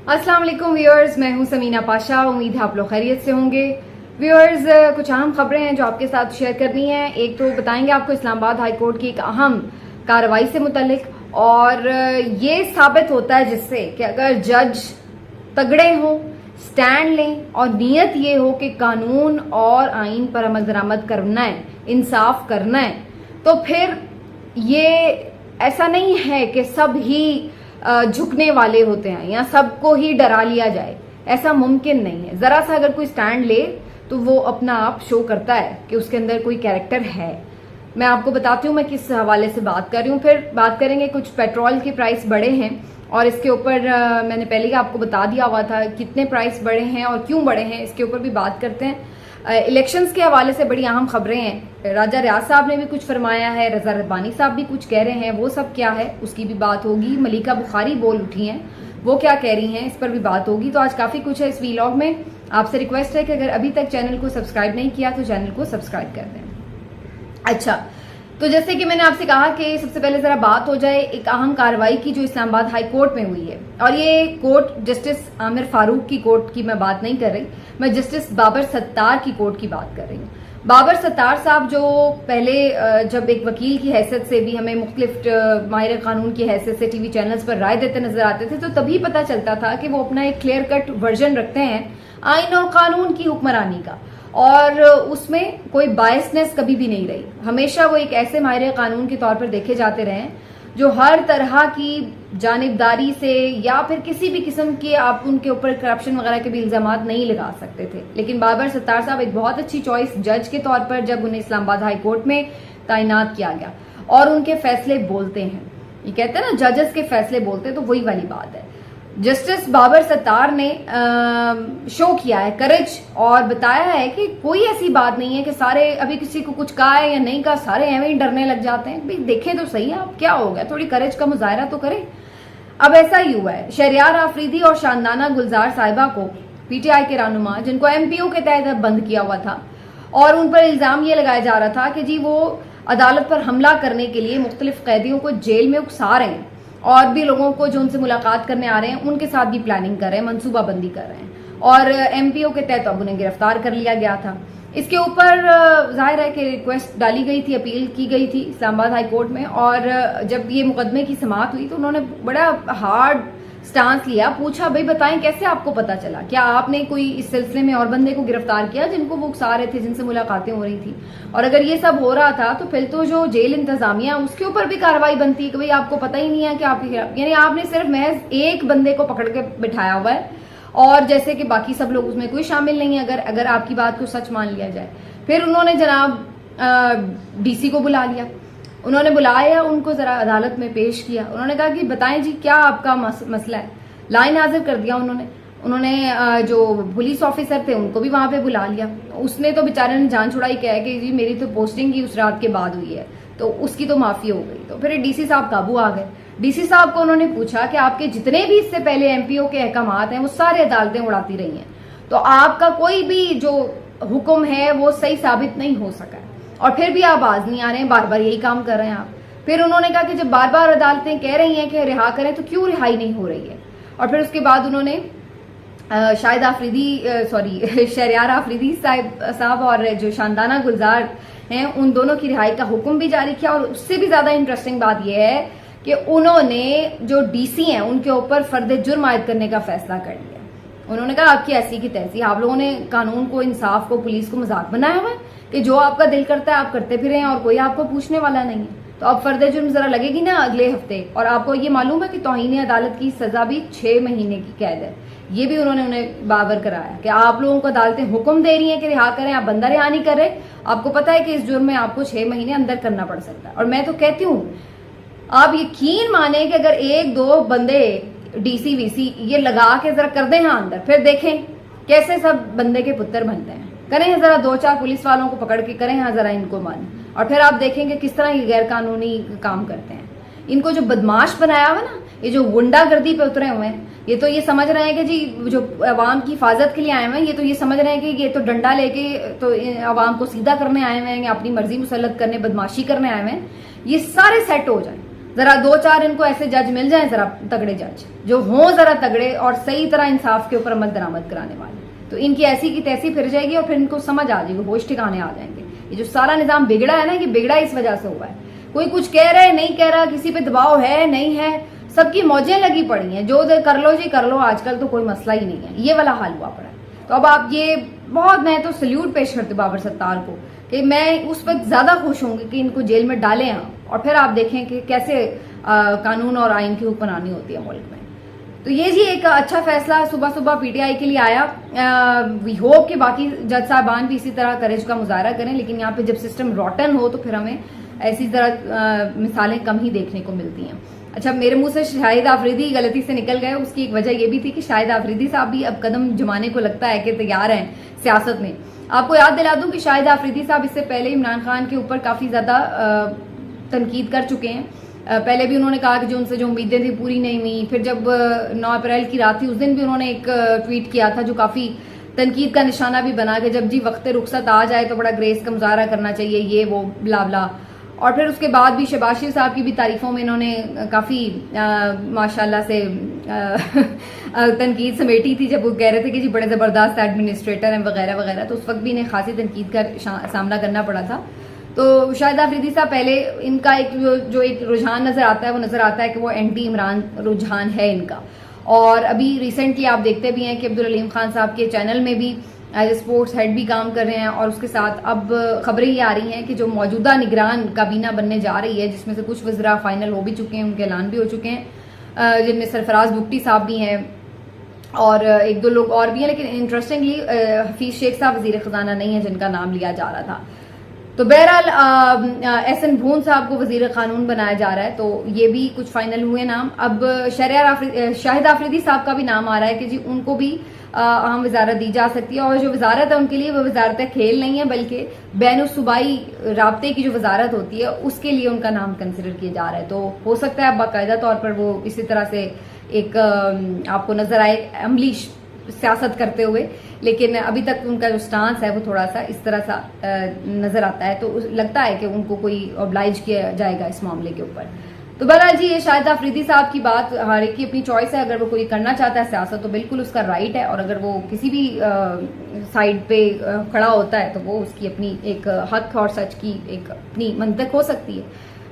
अस्सलाम वालेकुम व्यूअर्स, मैं हूं समीना पाशा। उम्मीद है आप लोग खैरियत से होंगे। व्यूअर्स, कुछ अहम खबरें हैं जो आपके साथ शेयर करनी है। एक तो बताएंगे आपको इस्लामाबाद हाई कोर्ट की एक अहम कार्रवाई से मुतल्लिक, और ये साबित होता है जिससे कि अगर जज तगड़े हों, स्टैंड लें और नीयत ये हो कि कानून और आइन पर अमल दरामद करना है, इंसाफ करना है, तो फिर ये ऐसा नहीं है कि सब ही झुकने वाले होते हैं या सबको ही डरा लिया जाए। ऐसा मुमकिन नहीं है। जरा सा अगर कोई स्टैंड ले तो वो अपना आप शो करता है कि उसके अंदर कोई कैरेक्टर है। मैं आपको बताती हूँ मैं किस हवाले से बात कर रही हूँ। फिर बात करेंगे, कुछ पेट्रोल के प्राइस बढ़े हैं और इसके ऊपर मैंने पहले ही आपको बता दिया हुआ था कितने प्राइस बढ़े हैं और क्यों बढ़े हैं, इसके ऊपर भी बात करते हैं। इलेक्शंस के हवाले से बड़ी अहम खबरें हैं। राजा रियाज साहब ने भी कुछ फरमाया है, रजा रब्बानी साहब भी कुछ कह रहे हैं, वो सब क्या है उसकी भी बात होगी। मलिका बुखारी बोल उठी हैं, वो क्या कह रही हैं इस पर भी बात होगी। तो आज काफी कुछ है इस वीलॉग में। आपसे रिक्वेस्ट है कि अगर अभी तक चैनल को सब्सक्राइब नहीं किया तो चैनल को सब्सक्राइब कर दें। अच्छा, तो जैसे कि मैंने आपसे कहा कि सबसे पहले जरा बात हो जाए एक अहम कार्रवाई की जो इस्लामाबाद हाई कोर्ट में हुई है। और ये कोर्ट जस्टिस आमिर फारूक की कोर्ट की मैं बात नहीं कर रही, मैं जस्टिस बाबर सत्तार की कोर्ट की बात कर रही हूँ। बाबर सत्तार साहब जो पहले जब एक वकील की हैसियत से भी हमें मुख्तलिफ माहिर कानून की हैसियत से टीवी चैनल्स पर राय देते नजर आते थे, तो तभी पता चलता था कि वो अपना एक क्लियर कट वर्जन रखते हैं आइन और कानून की हुक्मरानी का, और उसमें कोई बायसनेस कभी भी नहीं रही। हमेशा वो एक ऐसे माहिर कानून के तौर पर देखे जाते रहे जो हर तरह की जानिबदारी से या फिर किसी भी किस्म के आप उनके ऊपर करप्शन वगैरह के भी इल्जामात नहीं लगा सकते थे। लेकिन बाबर सत्तार साहब एक बहुत अच्छी चॉइस जज के तौर पर जब उन्हें इस्लामाबाद हाई कोर्ट में तैनात किया गया, और उनके फैसले बोलते हैं। ये कहते हैं ना जजेस के फैसले बोलते हैं, तो वही वाली बात है। जस्टिस बाबर सत्तार ने शो किया है करेज और बताया है कि कोई ऐसी बात नहीं है कि सारे अभी किसी को कुछ कहा है या नहीं कहा सारे एवं ही डरने लग जाते हैं। भाई देखें तो सही आप क्या हो गया, थोड़ी करेज का मुजाहरा तो करें। अब ऐसा ही हुआ है। शहरियार आफरीदी और शानदाना गुलजार साहिबा को पीटीआई के रहनुमा, जिनको एमपीओ के तहत बंद किया हुआ था, और उन पर इल्जाम ये लगाया जा रहा था कि जी वो अदालत पर हमला करने के लिए मुख्तलिफ कैदियों को जेल में उकसा रहे हैं और भी लोगों को जो उनसे मुलाकात करने आ रहे हैं उनके साथ भी प्लानिंग कर रहे हैं, मनसूबाबंदी कर रहे हैं, और एमपीओ के तहत अब उन्हें गिरफ्तार कर लिया गया था। इसके ऊपर जाहिर है कि रिक्वेस्ट डाली गई थी, अपील की गई थी इस्लामाबाद हाई कोर्ट में, और जब ये मुकदमे की समाअत हुई तो उन्होंने बड़ा हार्ड स्टांस लिया। पूछा भाई बताएं कैसे आपको पता चला, क्या आपने कोई इस सिलसिले में और बंदे को गिरफ्तार किया जिनको वो उकसा रहे थे, जिनसे मुलाकातें हो रही थी? और अगर ये सब हो रहा था तो फिर तो जो जेल इंतजामिया उसके ऊपर भी कार्रवाई बनती है कि भाई आपको पता ही नहीं है कि आपके खिलाफ, यानी आपने सिर्फ महज एक बंदे को पकड़ के बिठाया हुआ है और जैसे कि बाकी सब लोग उसमें कोई शामिल नहीं है, अगर आपकी बात को सच मान लिया जाए। फिर उन्होंने जनाब डीसी को बुला लिया, उन्होंने बुलाया, उनको जरा अदालत में पेश किया। उन्होंने कहा कि बताएं जी क्या आपका मसला है। लाइन हाजिर कर दिया उन्होंने जो पुलिस ऑफिसर थे उनको भी वहां पे बुला लिया। उसने तो बेचारे ने जान छुड़ाई, क्या है कि जी मेरी तो पोस्टिंग ही उस रात के बाद हुई है, तो उसकी तो माफी हो गई। तो फिर डीसी साहब काबू आ गए। डीसी साहब को उन्होंने पूछा कि आपके जितने भी इससे पहले एमपीओ के अहकामात हैं वो सारे अदालतें उड़ाती रही हैं, तो आपका कोई भी जो हुक्म है वो सही साबित नहीं हो सका है, और फिर भी आप बाज नहीं आ रहे हैं, बार बार यही काम कर रहे हैं आप। फिर उन्होंने कहा कि जब बार बार अदालतें कह रही हैं कि रिहा करें तो क्यों रिहाई नहीं हो रही है। और फिर उसके बाद उन्होंने शहरियार आफरीदी साहब और जो शानदाना गुलजार हैं उन दोनों की रिहाई का हुक्म भी जारी किया। और उससे भी ज्यादा इंटरेस्टिंग बात यह है कि उन्होंने जो डीसी हैं उनके ऊपर फर्द जुर्म आयद करने का फैसला कर लिया। उन्होंने कहा आपकी ऐसी की तैसी, आप लोगों ने कानून को, इंसाफ को, पुलिस को मजाक बनाया हुआ है कि जो आपका दिल करता है आप करते फिरें और कोई आपको पूछने वाला नहीं है। तो अब फर्द जुर्म जरा लगेगी ना अगले हफ्ते। और आपको ये मालूम है कि तौहीन अदालत की सजा भी 6 महीने की कैद है। ये भी उन्होंने उन्हें बावर कराया कि आप लोगों को अदालतें हुक्म दे रही हैं कि रिहा करें, आप बंदा रिहा नहीं कर रहे। आपको पता है कि इस जुर्म में आपको 6 महीने अंदर करना पड़ सकता है। और मैं तो कहती हूँ आप यकीन माने कि अगर 1-2 बंदे डीसी वीसी ये लगा के जरा कर दें हाँ अंदर, फिर देखें कैसे सब बंदे के पुत्र बनते हैं। करें जरा 2-4 पुलिस वालों को पकड़ के करें हाँ जरा इनको मन, और फिर आप देखेंगे किस तरह ये गैर कानूनी काम करते हैं। इनको जो बदमाश बनाया हुआ ना, ये जो गुंडागर्दी पे उतरे हुए हैं, ये तो ये समझ रहे हैं कि जी जो अवाम की हिफाजत के लिए आए हुए हैं, ये तो ये समझ रहे हैं कि ये तो डंडा लेके तो अवाम को सीधा करने आए हुए हैं, अपनी मर्जी मुसल्लत करने, बदमाशी करने आए हुए हैं। ये सारे सेट हो जाए जरा 2-4 इनको ऐसे जज मिल जाएं, जरा तगड़े जज जो हों, जरा तगड़े और सही तरह इंसाफ के ऊपर अमल दरामद कराने वाले, तो इनकी ऐसी की तैसी फिर जाएगी और फिर इनको समझ आ जाएगी, होश ठिकाने आ जाएंगे। ये जो सारा निजाम बिगड़ा है ना, ये बिगड़ा इस वजह से हुआ है। कोई कुछ कह रहा है, नहीं कह रहा, किसी पे दबाव है नहीं है, सबकी मौजें लगी पड़ी हैं, जो कर लो जी कर लो, आजकल तो कोई मसला ही नहीं है, ये वाला हाल हुआ पड़ा है। तो अब आप ये बहुत, मैं तो सल्यूट पेश करती हूँ बाबर सत्तार को कि मैं उस वक्त ज्यादा खुश होंगी कि इनको जेल में डालें यहाँ, और फिर आप देखें कि कैसे कानून और आइन की हुक्मरानी होती है मुल्क में। तो ये जी एक अच्छा फैसला सुबह सुबह पीटीआई के लिए आया। वी होप कि बाकी जज साहबान भी इसी तरह करेज का मुजाहरा करें, लेकिन यहाँ पे जब सिस्टम रॉटन हो तो फिर हमें ऐसी तरह मिसालें कम ही देखने को मिलती हैं। अच्छा, मेरे मुंह से शाहिद आफरीदी गलती से निकल गए, उसकी एक वजह यह भी थी कि शाहिद आफरीदी साहब भी अब कदम जमाने को लगता है कि तैयार हैं सियासत में। आपको याद दिला दूं कि शाहिद आफरीदी साहब इससे पहले इमरान खान के ऊपर काफी ज्यादा तनकीद कर चुके हैं। पहले भी उन्होंने कहा कि जो उनसे जो उम्मीदें थी पूरी नहीं हुई। फिर जब 9 अप्रैल की रात थी उस दिन भी उन्होंने एक ट्वीट किया था जो काफी तनकीद का निशाना भी बना कि जब जी वक्त रुखसत आ जाए तो बड़ा ग्रेस का मुजाहरा करना चाहिए, ये वो ब्ला ब्ला। और फिर उसके बाद भी शहबाज शरीफ साहब की भी तारीफों में इन्होंने काफी माशाल्लाह से तनकीद समेटी थी, जब वो कह रहे थे कि जी बड़े जबरदस्त एडमिनिस्ट्रेटर हैं वगैरह वगैरह। तो उस वक्त भी इन्हें खासी तनकीद का सामना करना पड़ा था। तो शाहिद आफरीदी साहब पहले, इनका एक जो एक रुझान नजर आता है वो नजर आता है कि वो एंटी इमरान रुझान है इनका। और अभी रिसेंटली आप देखते भी हैं कि अब्दुल अलीम खान साहब के चैनल में भी एज ए स्पोर्ट्स हेड भी काम कर रहे हैं, और उसके साथ अब खबरें ये आ रही हैं कि जो मौजूदा निगरान काबीना बनने जा रही है, जिसमें से कुछ वज़रा फाइनल हो भी चुके हैं, उनके ऐलान भी हो चुके हैं, जिनमें सरफराज बुगटी साहब भी हैं और एक दो लोग और भी हैं। लेकिन इंटरेस्टिंगली हफीज शेख साहब वजीर खजाना नहीं है जिनका नाम लिया जा रहा था। तो बहरहाल एहसन भून साहब को वजीर कानून बनाया जा रहा है, तो ये भी कुछ फाइनल हुए नाम। अब शाहिद आफरीदी साहब का भी नाम आ रहा है कि जी उनको भी अहम वजारत दी जा सकती है, और जो वजारत है उनके लिए वो वजारत खेल नहीं है बल्कि बैन सूबाई राब्ते की जो वजारत होती है उसके लिए उनका नाम कंसिडर किया जा रहा है। तो हो सकता है बाकायदा तौर पर वो इसी तरह से एक आपको नजर आए अमली सियासत करते हुए, लेकिन अभी तक उनका जो स्टांस है वो थोड़ा सा इस तरह सा नजर आता है। तो लगता है कि उनको कोई ऑब्लाइज किया जाएगा इस मामले के ऊपर। तो बहरहाल जी ये शाहिद आफरीदी साहब की बात, हर एक की अपनी चॉइस है। अगर वो कोई करना चाहता है सियासत तो बिल्कुल उसका राइट है, और अगर वो किसी भी साइड पे खड़ा होता है तो वो उसकी अपनी एक हक और सच की एक अपनी मंतक हो सकती है।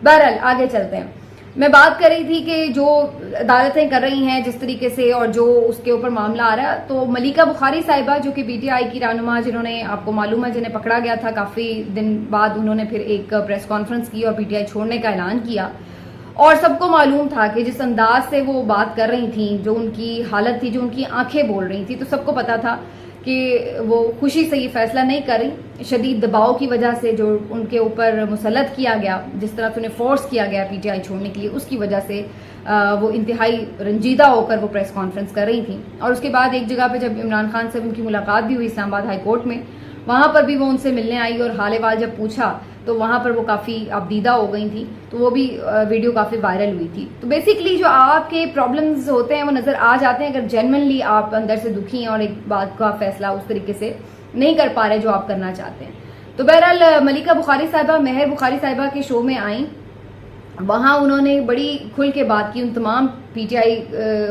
बहरहाल आगे चलते हैं। मैं बात कर रही थी कि जो अदालतें कर रही हैं जिस तरीके से और जो उसके ऊपर मामला आ रहा है, तो मलिका बुखारी साहिबा जो कि पीटीआई की रहनुमा, जिन्होंने आपको मालूम है जिन्हें पकड़ा गया था, काफी दिन बाद उन्होंने फिर एक प्रेस कॉन्फ्रेंस की और पीटीआई छोड़ने का ऐलान किया। और सबको मालूम था कि जिस अंदाज से वो बात कर रही थी, जो उनकी हालत थी, जो उनकी आंखें बोल रही थी, तो सबको पता था कि वो खुशी से ये फैसला नहीं कर रही। शदीद दबाव की वजह से जो उनके ऊपर मुसल्लत किया गया, जिस तरह से उन्हें फोर्स किया गया पीटीआई छोड़ने के लिए, उसकी वजह से वो इंतहाई रंजीदा होकर वो प्रेस कॉन्फ्रेंस कर रही थी। और उसके बाद एक जगह पे जब इमरान खान से उनकी मुलाकात भी हुई इस्लामाबाद हाई कोर्ट में, वहां पर भी वो उनसे मिलने आई और हाल वाल जब पूछा तो वहां पर वो काफी आपदीदा हो गई थी। तो वो भी वीडियो काफी वायरल हुई थी। तो बेसिकली जो आपके प्रॉब्लम्स होते हैं वो नजर आ जाते हैं अगर जेन्युइनली आप अंदर से दुखी हैं और एक बात का फैसला उस तरीके से नहीं कर पा रहे जो आप करना चाहते हैं। तो बहरहाल मलिका बुखारी साहिबा, महर बुखारी साहिबा के शो में आई, वहां उन्होंने बड़ी खुल के बात की उन तमाम पीटीआई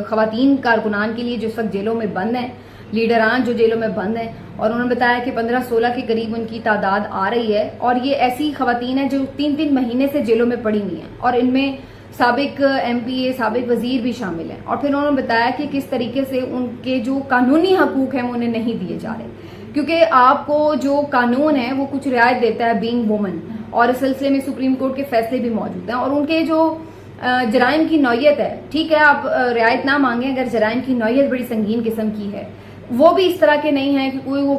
खवातीन कारकुनान के लिए जो इस वक्त जेलों में बंद हैं, लीडरान जो जेलों में बंद हैं, और उन्होंने बताया कि 15-16 के करीब उनकी तादाद आ रही है। और ये ऐसी खवातीन हैं जो 3-3 महीने से जेलों में पड़ी हुई हैं, और इनमें साबिक एमपीए, साबिक वजीर भी शामिल हैं। और फिर उन्होंने बताया कि किस तरीके से उनके जो कानूनी हकूक हैं वो उन्हें नहीं दिए जा रहे, क्योंकि आपको जो कानून है वो कुछ रियायत देता है बीइंग वुमन, और इस सिलसिले में सुप्रीम कोर्ट के फैसले भी मौजूद हैं। और उनके जो जराइम की नौयत है, ठीक है आप रियायत ना मांगे, अगर जराइम की नौयत बड़ी संगीन किस्म की है, वो भी इस तरह के नहीं है कि कोई वो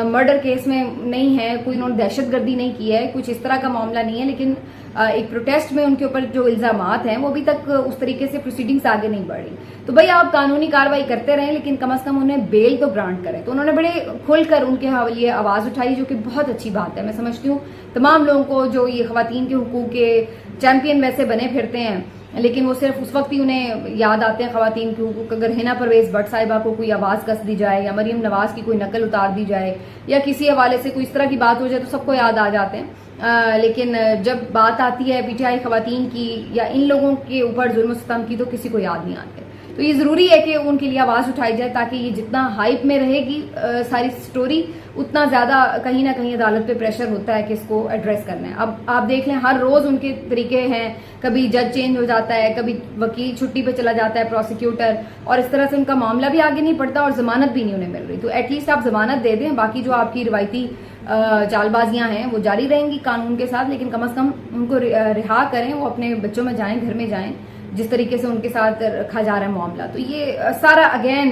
मर्डर केस में नहीं है, कोई उन्होंने दहशतगर्दी नहीं की है, कुछ इस तरह का मामला नहीं है, लेकिन एक प्रोटेस्ट में उनके ऊपर जो इल्जामात हैं वो अभी तक उस तरीके से प्रोसीडिंग्स आगे नहीं बढ़ रही। तो भाई आप कानूनी कार्रवाई करते रहें, लेकिन कम से कम उन्हें बेल तो ग्रांट करें। तो उन्होंने बड़े खुलकर उनके हवाले आवाज उठाई, जो कि बहुत अच्छी बात है। मैं समझती हूँ तमाम लोगों को जो ये खवातीन के हुकूक के चैंपियन वैसे बने फिरते हैं लेकिन वो सिर्फ उस वक्त ही उन्हें याद आते हैं ख़वातीन को, अगर हिना परवेज़ भट्ट साहिबा को कोई आवाज़ कस दी जाए या मरीम नवाज़ की कोई नकल उतार दी जाए या किसी हवाले से कोई इस तरह की बात हो जाए तो सबको याद आ जाते हैं। लेकिन जब बात आती है पीटीआई ख़वातीन की या इन लोगों के ऊपर जुल्म सितम की तो किसी को याद नहीं आते। तो ये ज़रूरी है कि उनके लिए आवाज़ उठाई जाए ताकि ये जितना हाइप में रहेगी सारी स्टोरी, उतना ज़्यादा कहीं ना कहीं अदालत पे प्रेशर होता है कि इसको एड्रेस करना है। अब आप देख लें, हर रोज़ उनके तरीके हैं, कभी जज चेंज हो जाता है, कभी वकील छुट्टी पे चला जाता है, प्रोसिक्यूटर, और इस तरह से उनका मामला भी आगे नहीं बढ़ता और ज़मानत भी नहीं उन्हें मिल रही। तो एटलीस्ट आप ज़मानत दे दें, बाकी जो आपकी रिवायती चालबाजियाँ हैं वो जारी रहेंगी कानून के साथ, लेकिन कम अज़ कम उनको रिहा करें, वो अपने बच्चों में जाएँ, घर में जाएँ, जिस तरीके से उनके साथ रखा जा रहा है मामला। तो ये सारा अगेन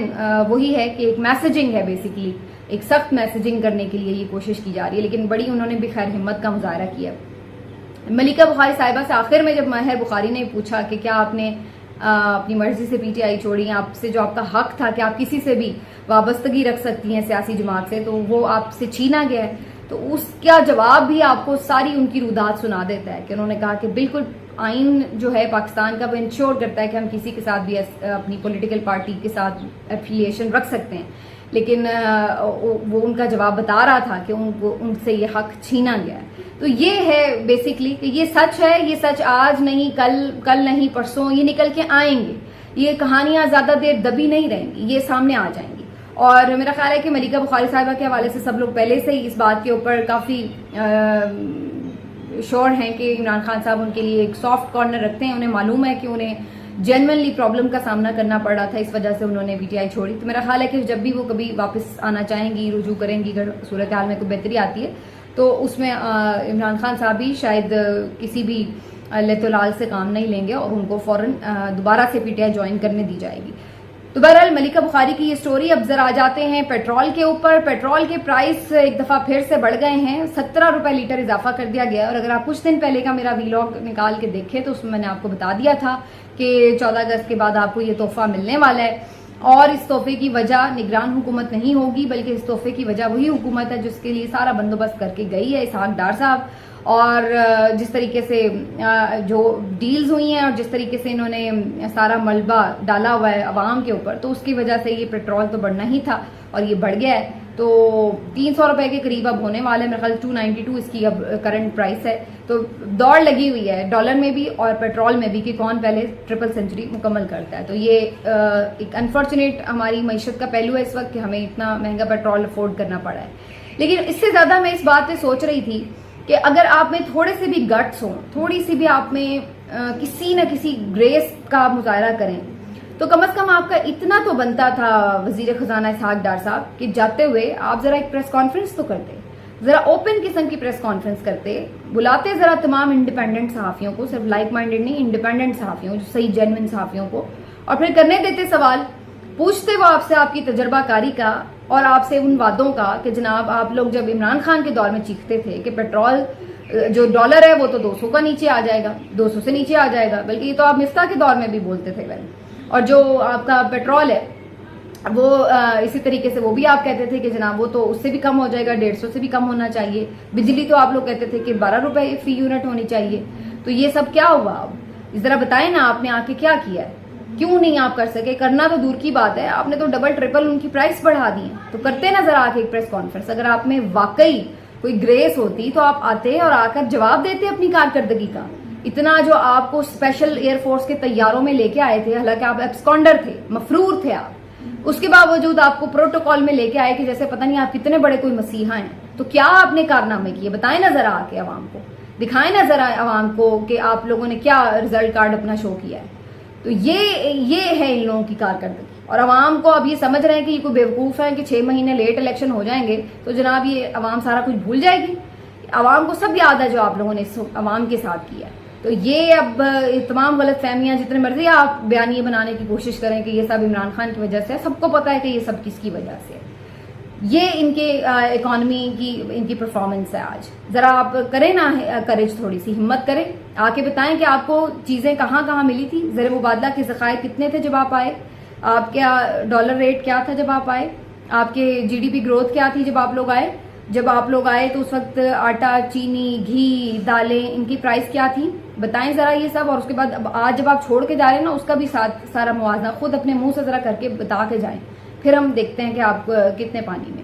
वही है कि एक मैसेजिंग है, बेसिकली एक सख्त मैसेजिंग करने के लिए ये कोशिश की जा रही है, लेकिन बड़ी उन्होंने भी खैर हिम्मत का मुजाहरा किया। मलिका बुखारी साहिबा से आखिर में जब महर बुखारी ने पूछा कि क्या आपने अपनी मर्जी से पीटीआई छोड़ी, आपसे जो आपका हक था कि आप किसी से भी वाबस्तगी रख सकती हैं सियासी जमात से, तो वो आपसे छीना गया है, तो उसका जवाब भी आपको सारी उनकी रुदात सुना देता है कि उन्होंने कहा कि बिल्कुल आइन जो है पाकिस्तान का वो इंश्योर करता है कि हम किसी के साथ भी अपनी पॉलिटिकल पार्टी के साथ एफिलिएशन रख सकते हैं, लेकिन वो उनका जवाब बता रहा था कि उनसे ये हक छीना गया है। तो ये है बेसिकली कि ये सच है, ये सच आज नहीं, कल नहीं, परसों ये निकल के आएंगे, ये कहानियां ज्यादा देर दबी नहीं रहेंगी, ये सामने आ जाएंगी। और मेरा ख्याल है कि मलिका बुखारी साहिबा के हवाले से सब लोग पहले से ही इस बात के ऊपर काफी श्योर हैं कि इमरान खान साहब उनके लिए एक सॉफ्ट कॉर्नर रखते हैं। उन्हें मालूम है कि उन्हें जेन्युइनली प्रॉब्लम का सामना करना पड़ रहा था, इस वजह से उन्होंने पीटीआई छोड़ी। तो मेरा ख्याल है कि जब भी वो कभी वापस आना चाहेंगी, रुजू करेंगी, अगर सूरत हाल में कोई बेहतरी आती है, तो उसमें इमरान खान साहब भी शायद किसी भी लेतोलाल से काम नहीं लेंगे और उनको फौरन दोबारा से पीटीआई ज्वाइन करने दी जाएगी। तो बहरहाल मलिका बुखारी की ये स्टोरी। अब जरा आ जाते हैं पेट्रोल के ऊपर। पेट्रोल के प्राइस एक दफा फिर से बढ़ गए हैं, 17 रुपए लीटर इजाफा कर दिया गया। और अगर आप कुछ दिन पहले का मेरा वीलॉग निकाल के देखें तो उसमें मैंने आपको बता दिया था कि 14 अगस्त के बाद आपको ये तोहफा मिलने वाला है, और इस तोहफे की वजह निगरान हुकूमत नहीं होगी, बल्कि इस तोहफे की वजह वही हुकूमत है जिसके लिए सारा बंदोबस्त करके गई है, इसहाक डार साहब। और जिस तरीके से जो डील्स हुई हैं और जिस तरीके से इन्होंने सारा मलबा डाला हुआ है अवाम के ऊपर, तो उसकी वजह से ये पेट्रोल तो बढ़ना ही था और ये बढ़ गया है। तो 300 रुपए के करीब अब होने वाले, मेरे ख्याल 292 इसकी अब करंट प्राइस है। तो दौड़ लगी हुई है डॉलर में भी और पेट्रोल में भी कि कौन पहले ट्रिपल सेंचुरी मुकम्मल करता है। तो ये एक अनफॉर्चुनेट हमारी मईशत का पहलू है इस वक्त कि हमें इतना महंगा पेट्रोल अफोर्ड करना पड़ा है। लेकिन इससे ज्यादा मैं इस बात पे सोच रही थी कि अगर आप में थोड़े से भी गट्स हों, थोड़ी सी भी आप में किसी न किसी ग्रेस का मुजाहरा करें, तो कम से कम आपका इतना तो बनता था वजीर खजाना इसहाक डार साहब कि जाते हुए आप जरा एक प्रेस कॉन्फ्रेंस तो करते, जरा ओपन किस्म की प्रेस कॉन्फ्रेंस करते, बुलाते जरा तमाम इंडिपेंडेंट सहाफियों को, सिर्फ लाइक माइंडेड नहीं, इंडिपेंडेंट सहाफियों, जो सही जेन्युइन सहाफियों को, और फिर करने देते सवाल, पूछते वो आपसे आपकी तजर्बाकारी का और आपसे उन वादों का कि जनाब आप लोग जब इमरान खान के दौर में चीखते थे कि पेट्रोल जो डॉलर है वो तो 200 का नीचे आ जाएगा, 200 से नीचे आ जाएगा, बल्कि ये तो आप मिफ्ता के दौर में भी बोलते थे वैन, और जो आपका पेट्रोल है वो इसी तरीके से वो भी आप कहते थे कि जनाब वो तो उससे भी कम हो जाएगा, 150 से भी कम होना चाहिए। बिजली तो आप लोग कहते थे कि 12 रुपए फी यूनिट होनी चाहिए। तो ये सब क्या हुआ? अब जरा बताएं ना, आपने आके क्या किया है? क्यों नहीं आप कर सके? करना तो दूर की बात है, आपने तो डबल ट्रिपल उनकी प्राइस बढ़ा दी है। तो करते ना जरा आके एक प्रेस कॉन्फ्रेंस। अगर आप में वाकई कोई ग्रेस होती तो आप आते और आकर जवाब देते अपनी कारकर्दगी का। इतना जो आपको स्पेशल एयरफोर्स के तैयारों में लेके आए थे, हालांकि आप एब्सकॉन्डर थे, मफरूर थे आप, उसके बावजूद आपको प्रोटोकॉल में लेके आए कि जैसे पता नहीं आप कितने बड़े कोई मसीहा हैं। तो क्या आपने कारनामे किए? बताएं ना जरा आके आवाम को, दिखाएं ना जरा आवाम को कि आप लोगों ने क्या रिजल्ट कार्ड अपना शो किया है। तो ये है इन लोगों की कारकर्दगी। और अवाम को अब ये समझ रहे हैं कि ये कोई बेवकूफ है कि 6 महीने लेट इलेक्शन हो जाएंगे तो जनाब ये अवाम सारा कुछ भूल जाएगी। अवाम को सब याद है जो आप लोगों ने अवाम के साथ किया है। तो ये अब तमाम गलत फहमियां जितने मर्जी आप बयानिए बनाने की कोशिश करें कि ये सब इमरान खान की वजह से है, सबको पता है कि ये सब किसकी वजह से है। ये इनके इकोनॉमी की इनकी परफॉर्मेंस है। आज जरा आप करें ना करेज, थोड़ी सी हिम्मत करें, आके बताएं कि आपको चीजें कहाँ कहाँ मिली थी, ज़र मुबादला के ज़खायर कितने थे जब आप आए, आपका डॉलर रेट क्या था जब आप आए, आपके जीडीपी ग्रोथ क्या थी जब आप लोग आए, जब आप लोग आए तो उस वक्त आटा, चीनी, घी, दालें, इनकी प्राइस क्या थी, बताएं जरा ये सब। और उसके बाद अब आज जब आप छोड़ के जा रहे हैं ना, उसका भी सारा मुआवजा खुद अपने मुंह से जरा करके बता के जाएं, फिर हम देखते हैं कि आप कितने पानी में।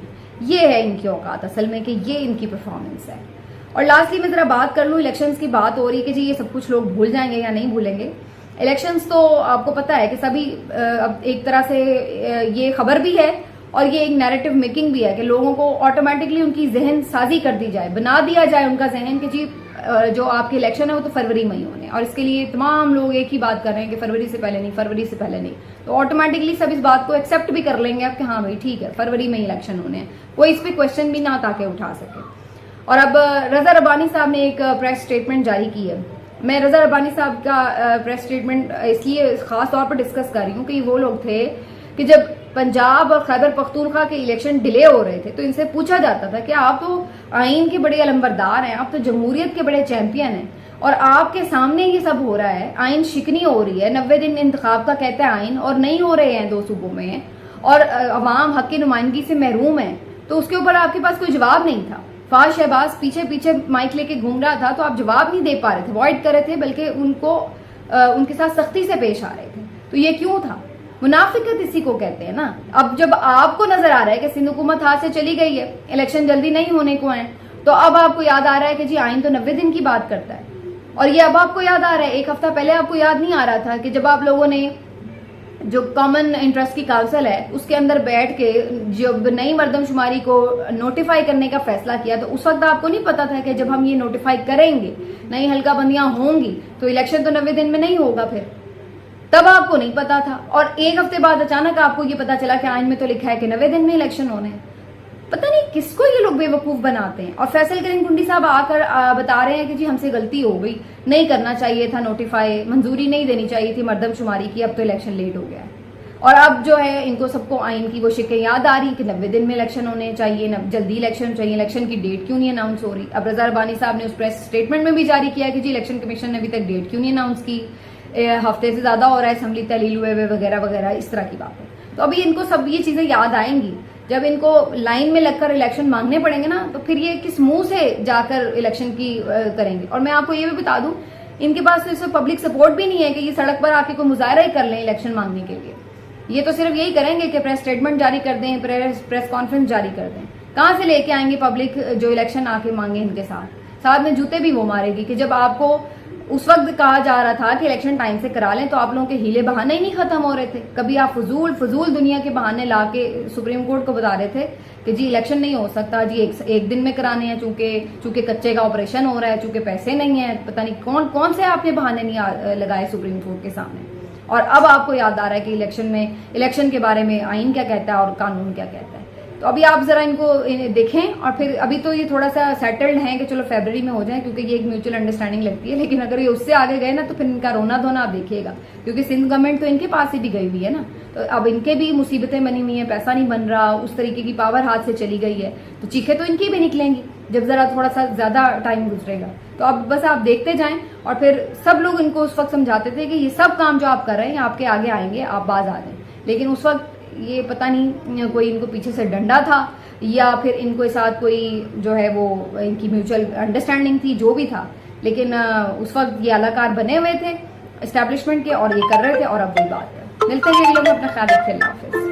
ये है इनकी औकात असल में, कि ये इनकी परफॉर्मेंस है। और लास्टली मैं जरा बात कर लूँ, इलेक्शंस की बात हो रही है कि जी ये सब कुछ लोग भूल जाएंगे या नहीं भूलेंगे। इलेक्शंस तो आपको पता है कि सभी अब एक तरह से ये खबर भी है और ये एक नैरेटिव मेकिंग भी है कि लोगों को ऑटोमेटिकली उनकी जहन साजी कर दी जाए, बना दिया जाए उनका जहन कि जी जो आपके इलेक्शन है वो तो फरवरी में ही होने, और इसके लिए तमाम लोग एक ही बात कर रहे हैं कि फरवरी से पहले नहीं, फरवरी से पहले नहीं। तो ऑटोमेटिकली सब इस बात को एक्सेप्ट भी कर लेंगे अब कि हाँ भाई ठीक है, फरवरी में ही इलेक्शन होने हैं, कोई इस पर क्वेश्चन भी ना ताके उठा सके। और अब रजा रब्बानी साहब ने एक प्रेस स्टेटमेंट जारी की है। मैं रजा रब्बानी साहब का प्रेस स्टेटमेंट इसलिए खास तौर पर डिस्कस कर रही हूँ कि वो लोग थे कि जब पंजाब और खैबर पख्तूनख्वा के इलेक्शन डिले हो रहे थे तो इनसे पूछा जाता था कि आप तो आइन के बड़े अलंबरदार हैं, आप तो जमहूरियत के बड़े चैंपियन हैं, और आपके सामने ये सब हो रहा है, आइन शिकनी हो रही है, 90 दिन इंतखाब का कहता है आइन, और नहीं हो रहे हैं 2 सूबों में, और अवाम हक की नुमाइंदगी से महरूम है, तो उसके ऊपर आपके पास कोई जवाब नहीं था। फाज शहबाज पीछे पीछे माइक लेके घूम रहा था तो आप जवाब नहीं दे पा रहे थे, अवॉइड कर रहे थे, बल्कि उनके साथ सख्ती से पेश आ रहे थे। तो ये क्यों था? मुनाफिकत इसी को कहते हैं ना। अब जब आपको नजर आ रहा है कि सिंध हुकूमत हाथ से चली गई है, इलेक्शन जल्दी नहीं होने को है, तो अब आपको याद आ रहा है कि जी आइन तो 90 दिन की बात करता है, और ये अब आपको याद आ रहा है। एक हफ्ता पहले आपको याद नहीं आ रहा था कि जब आप लोगों ने जो कॉमन इंटरेस्ट की काउंसिल है उसके अंदर बैठ के जब नई मर्दमशुमारी को नोटिफाई करने का फैसला किया, तो उस वक्त आपको नहीं पता था कि जब हम ये नोटिफाई करेंगे, नई हल्काबंदियां होंगी, तो इलेक्शन तो 90 दिन में नहीं होगा। फिर तब आपको नहीं पता था, और एक हफ्ते बाद अचानक आपको ये पता चला कि आइन में तो लिखा है कि 90 दिन में इलेक्शन होने हैं। पता नहीं किसको ये लोग बेवकूफ बनाते हैं। और फैसल करीम कुंडी साहब आकर बता रहे हैं कि जी हमसे गलती हो गई, नहीं करना चाहिए था नोटिफाई, मंजूरी नहीं देनी चाहिए थी मर्दमशुमारी की, अब तो इलेक्शन लेट हो गया है। और अब जो है इनको सबको आइन की वो शिकें याद आ रही कि 90 दिन में इलेक्शन होने चाहिए, जल्दी इलेक्शन चाहिए, इलेक्शन की डेट क्यों नहीं अनाउंस हो रही। अब रजा रब्बानी साहब ने उस प्रेस स्टेटमेंट में भी जारी किया कि जी इलेक्शन कमीशन ने अभी तक डेट क्यों नहीं अनाउंस की, हफ्ते से ज्यादा हो रहा है, असम्बली तहलील हुए वगैरह वगैरह, इस तरह की बातें। तो अभी इनको सब ये चीजें याद आएंगी जब इनको लाइन में लगकर इलेक्शन मांगने पड़ेंगे ना, तो फिर ये किस मुंह से जाकर इलेक्शन की करेंगे। और मैं आपको ये भी बता दूं, इनके पास तो इसमें पब्लिक सपोर्ट भी नहीं है कि ये सड़क पर आके कोई मुजाहरा ही कर लें इलेक्शन मांगने के लिए। ये तो सिर्फ यही करेंगे कि प्रेस स्टेटमेंट जारी कर दें, प्रेस कॉन्फ्रेंस जारी कर दें। कहां से लेके आएंगे पब्लिक जो इलेक्शन आके मांगे इनके साथ में जूते भी वो मारेगी कि जब आपको उस वक्त कहा जा रहा था कि इलेक्शन टाइम से करा लें तो आप लोगों के हीले बहाने ही नहीं खत्म हो रहे थे। कभी आप फजूल दुनिया के बहाने ला के सुप्रीम कोर्ट को बता रहे थे कि जी इलेक्शन नहीं हो सकता जी, एक दिन में कराने हैं, चूंकि कच्चे का ऑपरेशन हो रहा है, चूंकि पैसे नहीं है, पता नहीं कौन से आपने बहाने नहीं लगाए सुप्रीम कोर्ट के सामने। और अब आपको याद आ रहा है कि इलेक्शन के बारे में आइन क्या कहता है और कानून क्या कहता है। तो अभी आप जरा इनको देखें, और फिर अभी तो ये थोड़ा सा सेटल्ड हैं कि चलो फरवरी में हो जाए, क्योंकि ये एक म्यूचुअल अंडरस्टैंडिंग लगती है। लेकिन अगर ये उससे आगे गए ना तो फिर इनका रोना धोना आप देखिएगा, क्योंकि सिंध गवर्नमेंट तो इनके पास ही भी गई हुई है ना, तो अब इनके भी मुसीबतें बनी हुई हैं, पैसा नहीं बन रहा, उस तरीके की पावर हाथ से चली गई है, तो चीखें तो इनकी भी निकलेंगी जब जरा थोड़ा सा ज्यादा टाइम गुजरेगा। तो अब बस आप देखते जाएं, और फिर सब लोग इनको उस वक्त समझाते थे कि ये सब काम जो आप कर रहे हैं आपके आगे आएंगे, आप बाज आ जाएं। लेकिन उस वक्त ये पता नहीं कोई इनको पीछे से डंडा था या फिर इनको साथ कोई जो है वो इनकी म्यूचुअल अंडरस्टैंडिंग थी, जो भी था, लेकिन उस वक्त ये अलाकार बने हुए थे एस्टेब्लिशमेंट के और ये कर रहे थे, और अब वही बात है। मिलते हैं, ये लोग अपना ख्याल रखें। अल्लाह हाफिज़।